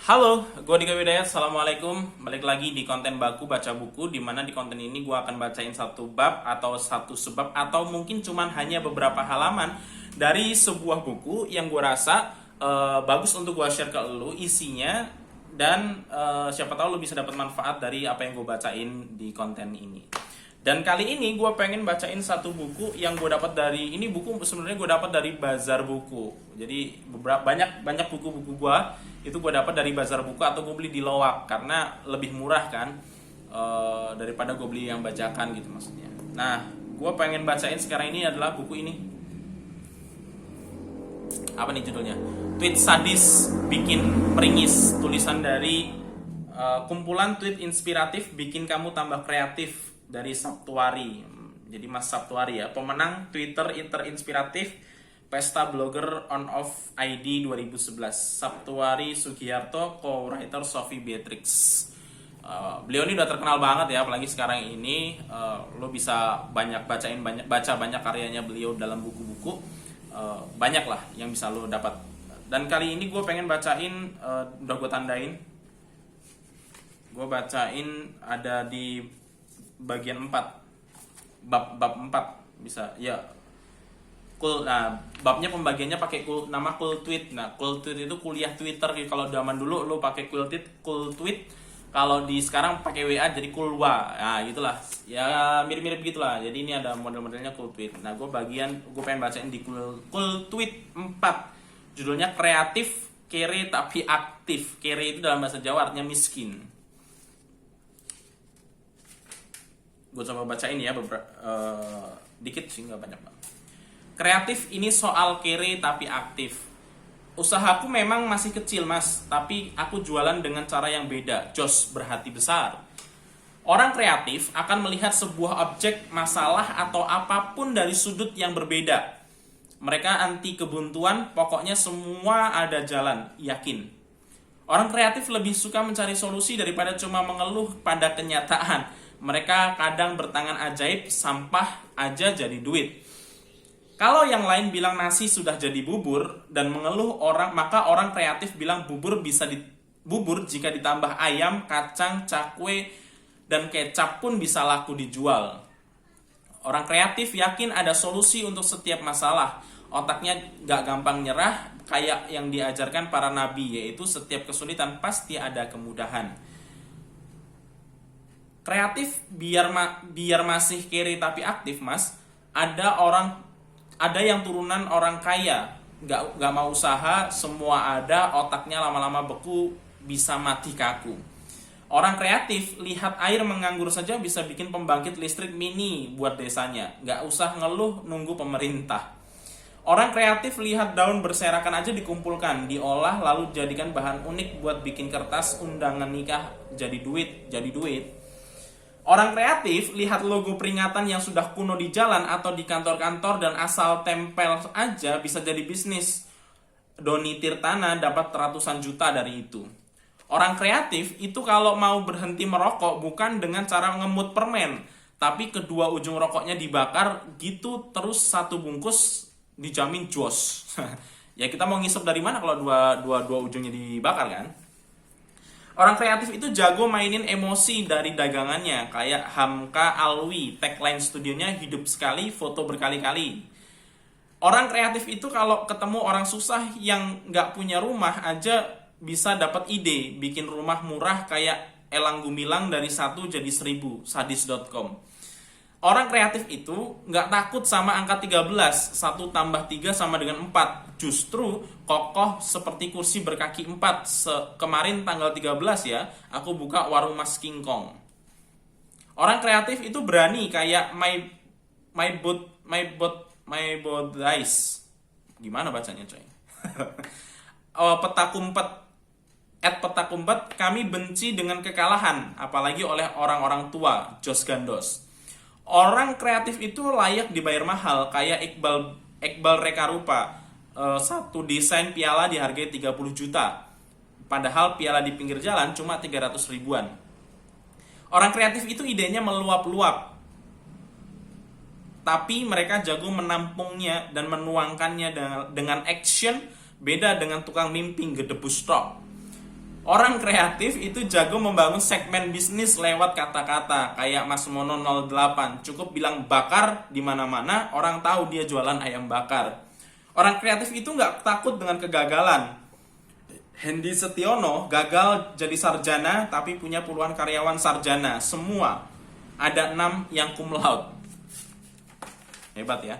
Halo, gue Dika Widayat. Assalamualaikum. Balik lagi di konten Baku Baca Buku, di mana di konten ini gue akan bacain satu bab atau satu sebab atau mungkin cuman hanya beberapa halaman dari sebuah buku yang gue rasa bagus untuk gue share ke lu isinya, dan siapa tahu lu bisa dapat manfaat dari apa yang gue bacain di konten ini. Dan kali ini gue pengen bacain satu buku yang gue dapat dari ini. Buku sebenarnya gue dapat dari Bazar Buku. Jadi beberapa banyak buku-buku gue itu gue dapat dari Bazar Buku atau gue beli di Loak karena lebih murah kan, daripada gue beli yang bajakan gitu maksudnya. Nah, gue pengen bacain sekarang ini adalah buku ini. Apa nih judulnya? Tweet Sadis Bikin Meringis. Tulisan dari kumpulan tweet inspiratif bikin kamu tambah kreatif dari Sabtuari. Jadi Mas Sabtuari ya, pemenang Twitter terinspiratif Pesta Blogger on Off ID 2011. Sabtuari Sugiarto, co-writer Sophie Beatrix. Beliau ini udah terkenal banget ya, apalagi sekarang ini lo bisa baca banyak karyanya beliau dalam buku-buku. Banyak lah yang bisa lo dapat. Dan kali ini gue pengen bacain, udah gue tandain. Gue bacain ada di bagian 4, bab 4 bisa ya. Cool. Nah, babnya pembagiannya pakai nama cool tweet. Nah, cool tweet itu kuliah Twitter. Kalau zaman dulu lo pakai cool tweet. Kalau di sekarang pakai WA jadi coolwa. Nah, gitulah. Ya mirip-mirip gitulah. Jadi ini ada model-modelnya cool tweet. Nah, gue pengen bacain di cool tweet 4. Judulnya kreatif, kere tapi aktif. Kere itu dalam bahasa Jawa artinya miskin. Gue coba bacain ya dikit sih, nggak banyak banget. Kreatif ini soal kere tapi aktif. Usahaku memang masih kecil mas, tapi aku jualan dengan cara yang beda. Jos berhati besar. Orang kreatif akan melihat sebuah objek, masalah atau apapun dari sudut yang berbeda. Mereka anti kebuntuan, pokoknya semua ada jalan, yakin. Orang kreatif lebih suka mencari solusi daripada cuma mengeluh pada kenyataan. Mereka kadang bertangan ajaib, sampah aja jadi duit. Kalau yang lain bilang nasi sudah jadi bubur dan mengeluh maka orang kreatif bilang bubur jika ditambah ayam, kacang, cakwe, dan kecap pun bisa laku dijual. Orang kreatif yakin ada solusi untuk setiap masalah. Otaknya gak gampang nyerah kayak yang diajarkan para nabi, yaitu setiap kesulitan pasti ada kemudahan. Kreatif biar masih kere tapi aktif mas. Ada yang turunan orang kaya, nggak mau usaha, semua ada, otaknya lama-lama beku, bisa mati kaku. Orang kreatif lihat air menganggur saja bisa bikin pembangkit listrik mini buat desanya, nggak usah ngeluh nunggu pemerintah. Orang kreatif lihat daun berserakan aja dikumpulkan, diolah lalu jadikan bahan unik buat bikin kertas undangan nikah jadi duit. Orang kreatif lihat logo peringatan yang sudah kuno di jalan atau di kantor-kantor dan asal tempel aja bisa jadi bisnis. Doni Tirtana dapat ratusan juta dari itu. Orang kreatif itu kalau mau berhenti merokok bukan dengan cara ngemut permen, tapi kedua ujung rokoknya dibakar gitu terus satu bungkus dijamin jos. Ya kita mau ngisep dari mana kalau dua ujungnya dibakar kan? Orang kreatif itu jago mainin emosi dari dagangannya, kayak Hamka Alwi, tagline studionya hidup sekali, foto berkali-kali. Orang kreatif itu kalau ketemu orang susah yang nggak punya rumah aja bisa dapat ide, bikin rumah murah kayak Elang Gumilang dari 1 jadi 1000, sadis.com. Orang kreatif itu nggak takut sama angka 13, 1 tambah 3 sama dengan 4. Justru kokoh seperti kursi berkaki 4. Kemarin tanggal 13 ya, aku buka warung Mas King Kong. Orang kreatif itu berani kayak my boat dice. Gimana bacanya coy? Peta kumpet, kami benci dengan kekalahan, apalagi oleh orang-orang tua, Jos Gandos. Orang kreatif itu layak dibayar mahal, kayak Iqbal Rekarupa. Satu desain piala dihargai 30 juta. Padahal piala di pinggir jalan cuma 300 ribuan. Orang kreatif itu idenya meluap-luap. Tapi mereka jago menampungnya dan menuangkannya dengan action, beda dengan tukang mimping gedebus stok. Orang kreatif itu jago membangun segmen bisnis lewat kata-kata. Kayak Mas Mono 08, cukup bilang bakar di mana-mana, orang tahu dia jualan ayam bakar. Orang kreatif itu nggak takut dengan kegagalan. Hendy Setiono gagal jadi sarjana tapi punya puluhan karyawan sarjana. Semua ada 6 yang cum laude. Hebat ya.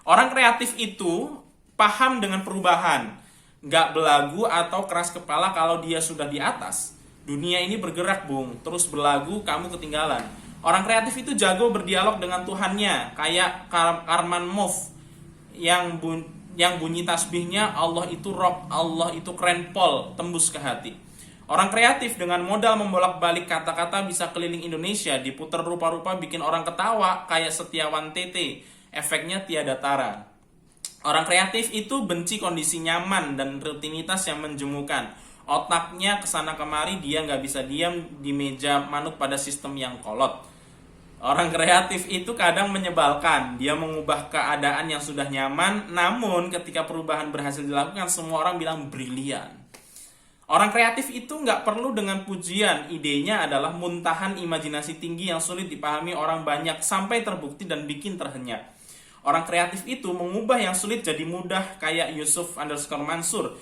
Orang kreatif itu paham dengan perubahan. Nggak belagu atau keras kepala kalau dia sudah di atas. Dunia ini bergerak, Bung. Terus berlagu, kamu ketinggalan. Orang kreatif itu jago berdialog dengan Tuhannya. Kayak Karman Move yang bunyi tasbihnya Allah itu rock, Allah itu keren pol, tembus ke hati. Orang kreatif dengan modal membolak-balik kata-kata bisa keliling Indonesia, diputer rupa-rupa bikin orang ketawa kayak Setiawan TT. Efeknya tiada tara. Orang kreatif itu benci kondisi nyaman dan rutinitas yang menjemukan. Otaknya kesana kemari, dia nggak bisa diam di meja manut pada sistem yang kolot. Orang kreatif itu kadang menyebalkan. Dia mengubah keadaan yang sudah nyaman, namun ketika perubahan berhasil dilakukan, semua orang bilang brilian. Orang kreatif itu nggak perlu dengan pujian. Idenya adalah muntahan imajinasi tinggi yang sulit dipahami orang banyak sampai terbukti dan bikin terhenyak. Orang kreatif itu mengubah yang sulit jadi mudah kayak Yusuf_Mansur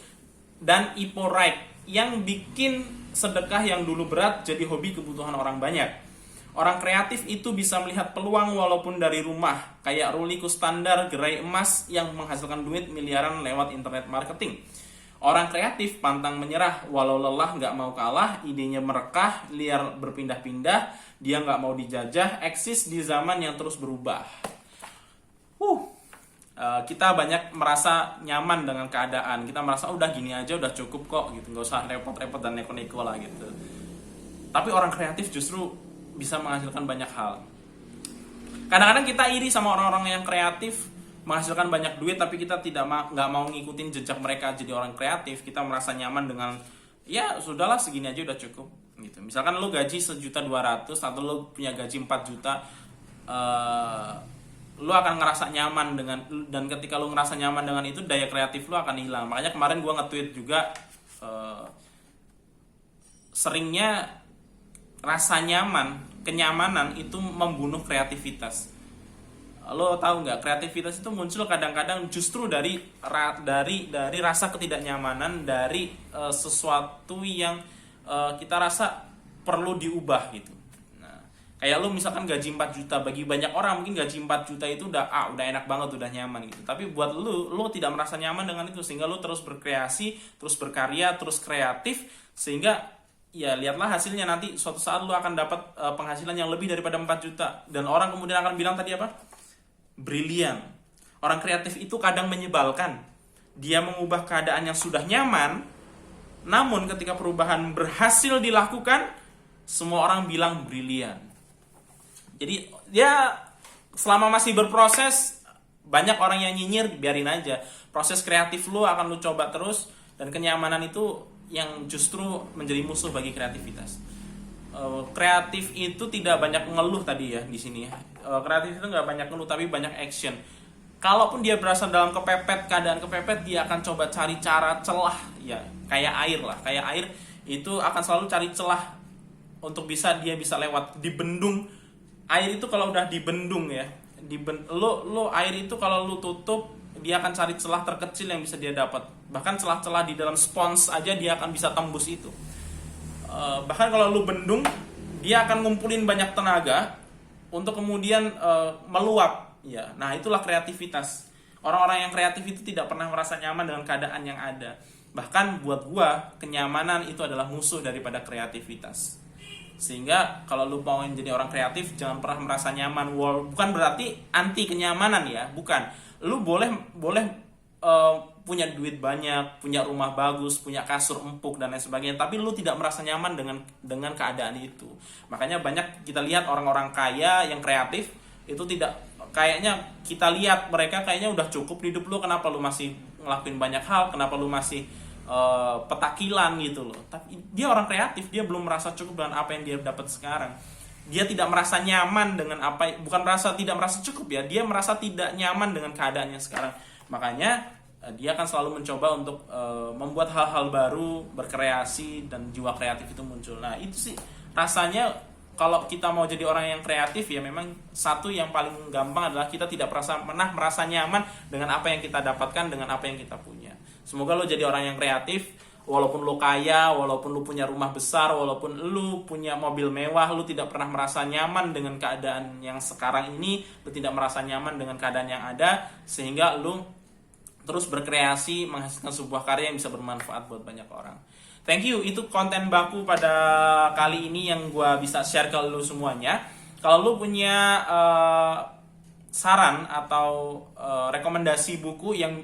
dan Ipo Wright yang bikin sedekah yang dulu berat jadi hobi kebutuhan orang banyak. Orang kreatif itu bisa melihat peluang walaupun dari rumah kayak Ruli Kustandar gerai emas yang menghasilkan duit miliaran lewat internet marketing. Orang kreatif pantang menyerah walau lelah nggak mau kalah, idenya merekah, liar berpindah-pindah, dia nggak mau dijajah, eksis di zaman yang terus berubah. Kita banyak merasa nyaman dengan keadaan. Kita merasa udah gini aja udah cukup kok gitu, nggak usah repot-repot dan neko-neko lah gitu. Tapi orang kreatif justru bisa menghasilkan banyak hal. Kadang-kadang kita iri sama orang-orang yang kreatif menghasilkan banyak duit, tapi kita nggak mau ngikutin jejak mereka jadi orang kreatif. Kita merasa nyaman dengan ya sudahlah segini aja udah cukup gitu. Misalkan lu gaji 1.200.000 atau lu punya gaji 4 juta, lu akan ngerasa nyaman dengan, dan ketika lu ngerasa nyaman dengan itu, daya kreatif lu akan hilang. Makanya kemarin gue nge-tweet juga, seringnya rasa nyaman, kenyamanan itu membunuh kreativitas. Lo tahu nggak, kreativitas itu muncul kadang-kadang justru dari rasa ketidaknyamanan, dari sesuatu yang kita rasa perlu diubah gitu. Kayak lu misalkan gaji 4 juta, bagi banyak orang mungkin gaji 4 juta itu udah enak banget, udah nyaman gitu. Tapi buat lu tidak merasa nyaman dengan itu, sehingga lu terus berkreasi, terus berkarya, terus kreatif, sehingga ya lihatlah hasilnya nanti suatu saat lu akan dapat penghasilan yang lebih daripada 4 juta. Dan orang kemudian akan bilang tadi apa? Brilian. Orang kreatif itu kadang menyebalkan. Dia mengubah keadaan yang sudah nyaman, namun ketika perubahan berhasil dilakukan, semua orang bilang brilian. Jadi dia selama masih berproses, banyak orang yang nyinyir, biarin aja. Proses kreatif lu akan lu coba terus, dan kenyamanan itu yang justru menjadi musuh bagi kreativitas. Kreatif itu tidak banyak ngeluh tadi ya di sini ya. Kreatif itu nggak banyak ngeluh tapi banyak action. Kalaupun dia berasa dalam keadaan kepepet, dia akan coba cari cara celah ya, kayak air lah. Kayak air itu akan selalu cari celah untuk dia bisa lewat di bendung. Air itu kalau udah dibendung ya, air itu kalau lu tutup, dia akan cari celah terkecil yang bisa dia dapat. Bahkan celah-celah di dalam spons aja dia akan bisa tembus itu. Bahkan kalau lu bendung, dia akan ngumpulin banyak tenaga untuk kemudian meluap ya. Nah, itulah kreativitas. Orang-orang yang kreatif itu tidak pernah merasa nyaman dengan keadaan yang ada. Bahkan buat gua, kenyamanan itu adalah musuh daripada kreativitas. Sehingga kalau lu mau jadi orang kreatif, jangan pernah merasa nyaman. Bukan berarti anti kenyamanan ya, bukan. Lu boleh punya duit banyak, punya rumah bagus, punya kasur empuk dan lain sebagainya, tapi lu tidak merasa nyaman dengan keadaan itu. Makanya banyak kita lihat orang-orang kaya yang kreatif itu tidak, kayaknya kita lihat mereka kayaknya udah cukup hidup lu, kenapa lu masih ngelakuin banyak hal, kenapa lu masih petakilan gitu loh. Tapi dia orang kreatif, dia belum merasa cukup dengan apa yang dia dapat sekarang. Dia tidak merasa nyaman dengan tidak merasa cukup ya, dia merasa tidak nyaman dengan keadaannya sekarang. Makanya dia akan selalu mencoba untuk membuat hal-hal baru, berkreasi, dan jiwa kreatif itu muncul. Nah itu sih rasanya kalau kita mau jadi orang yang kreatif ya memang satu yang paling gampang adalah kita tidak pernah merasa nyaman dengan apa yang kita dapatkan, dengan apa yang kita punya. Semoga lo jadi orang yang kreatif, walaupun lo kaya, walaupun lo punya rumah besar, walaupun lo punya mobil mewah, lo tidak pernah merasa nyaman dengan keadaan yang sekarang ini, lo tidak merasa nyaman dengan keadaan yang ada, sehingga lo terus berkreasi, menghasilkan sebuah karya yang bisa bermanfaat buat banyak orang. Thank you, itu konten baku pada kali ini yang gue bisa share ke lu semuanya. Kalau lu punya saran atau rekomendasi buku yang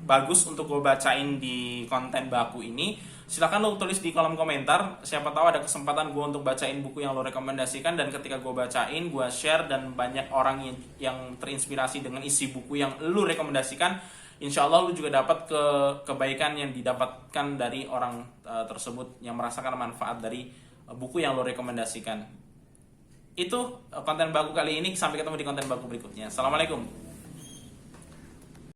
bagus untuk gue bacain di konten baku ini, silakan lo tulis di kolom komentar. Siapa tahu ada kesempatan gue untuk bacain buku yang lo rekomendasikan, dan ketika gue bacain, gue share, dan banyak orang yang terinspirasi dengan isi buku yang lo rekomendasikan, insya Allah lu juga dapat kebaikan yang didapatkan dari orang tersebut yang merasakan manfaat dari buku yang lo rekomendasikan. Itu konten baku kali ini. Sampai ketemu di konten baku berikutnya. Assalamualaikum.